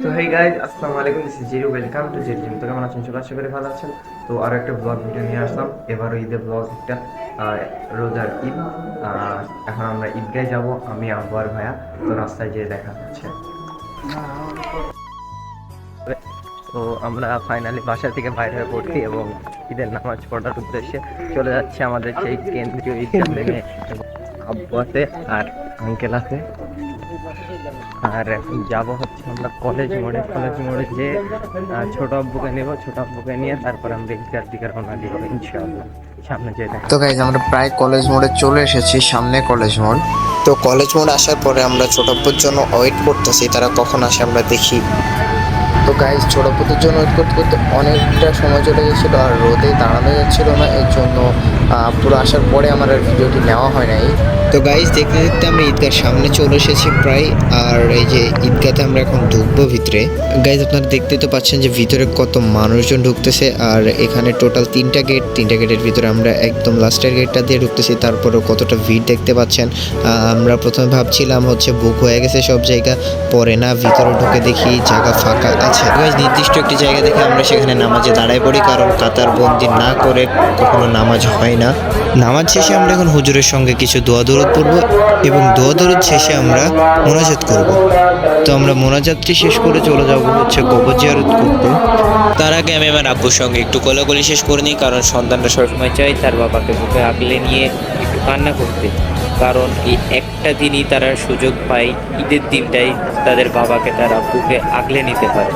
তো hey guys, আসসালামু আলাইকুম। This is zero, welcome to zero gym. তো কেমন আছেন সবাই? আশা করি ভালো আছেন। তো আরও একটা ব্লগ ভিডিও নিয়ে আসলাম। এবারও ঈদের ব্লগ একটা, রোজার ঈদ। এখন আমরা ঈদগায় যাব, আমি আব্বু আর ভাইয়া। তো রাস্তায় যেয়ে দেখা হচ্ছে। তো আমরা ফাইনালি বাসা থেকে বাইরে হয়ে পড়ছি এবং ঈদের নামাজ পড়ার উদ্দেশ্যে চলে যাচ্ছে আমাদের সেই কেন্দ্রীয় ঈদগাহ নেমে। আব্বু আছে আর আঙ্কেল আছে। আর এখন যাবো হচ্ছে আমরা কলেজ মোড়ে যে ছোট আব্বুকে নেব, ছোট আব্বুকে নিয়ে তারপর আমরা ঈদগার দিকে রওনা দিব ইনশাআল্লাহ। সামনে যে দেখা। তো গাইজ আমরা প্রায় কলেজ মোড়ে চলে এসেছি, সামনে কলেজ মোড়। তো কলেজ মোড় আসার পরে আমরা ছোটপুর জন্য ওয়েট করতেছি, তারা কখন আসে আমরা দেখি। তো গাইজ ছোটপুর জন্য ওয়েট করতে করতে অনেকটা সময় চলে গেছিলো, আর রোদে দাঁড়ানো যাচ্ছিল না, এর জন্য পুরো আসার পরে আমার আর ভিডিওটি নেওয়া হয় নাই। তো গাইজ দেখতে দেখতে আমরা ঈদগার সামনে চলে এসেছি প্রায়। আর এই যে ঈদগাতে আমরা এখন ঢুকবো ভিতরে। গাইজ আপনারা দেখতে তো পাচ্ছেন যে ভিতরে কত মানুষজন ঢুকতেছে। আর এখানে টোটাল তিনটা গেটের ভিতরে আমরা একদম লাস্টের গেটটা দিয়ে ঢুকতেছি। তারপরেও কতটা ভিড় দেখতে পাচ্ছেন। আমরা প্রথমে ভাবছিলাম হচ্ছে বুক হয়ে গেছে সব জায়গা, পরে না ভিতরে ঢুকে দেখি জায়গা ফাঁকা আছে। গাইজ নির্দিষ্ট একটি জায়গা দেখে আমরা সেখানে নামাজে দাঁড়ায় পড়ি, কারণ কাতার বন্দি না করে কখনো নামাজ হয় না। নামাজ শেষে আমরা এখন হুজুরের সঙ্গে কিছু দোয়া দরুদ পড়ব এবং দোয়া দরুদ শেষে আমরা মোনাজাত করব। তো আমরা মোনাজাতটি শেষ করে চলে যাব হচ্ছে কবর জিয়ারত করতে। তার আগে আমি আমার আব্বুর সঙ্গে একটু কোলাকুলি শেষ করে নিই, কারণ সন্তানরা সবসময় চাই তার বাবাকে বুকে আগলে নিয়ে একটু কান্না করতে। কারণ এই একটা দিনই তারা সুযোগ পায়, ঈদের দিনটাই তাদের বাবাকে তার আব্বুকে আগলে নিতে পারে।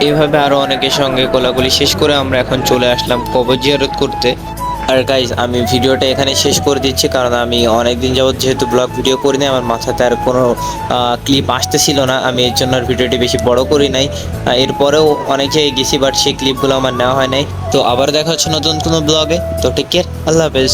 এইভাবে আরও অনেকের সঙ্গে কোলাকুলি শেষ করে আমরা এখন চলে আসলাম কবর জিয়ারত করতে। আর গাইজ আমি ভিডিওটা এখানে শেষ করে দিচ্ছি, কারণ আমি অনেকদিন যাবত যেহেতু ব্লগ ভিডিও করিনি, আমার মাথাতে আর কোনো ক্লিপ আসতেছিল না। আমি এর জন্য আর ভিডিওটি বেশি বড় করি নাই। এরপরেও অনেক জায়গায় গেছি, বাট সেই ক্লিপগুলো আমার নেওয়া হয় নাই। তো আবার দেখা হচ্ছে নতুন কোনো ব্লগে। তো টেক কেয়ার, আল্লাহ হাফেজ।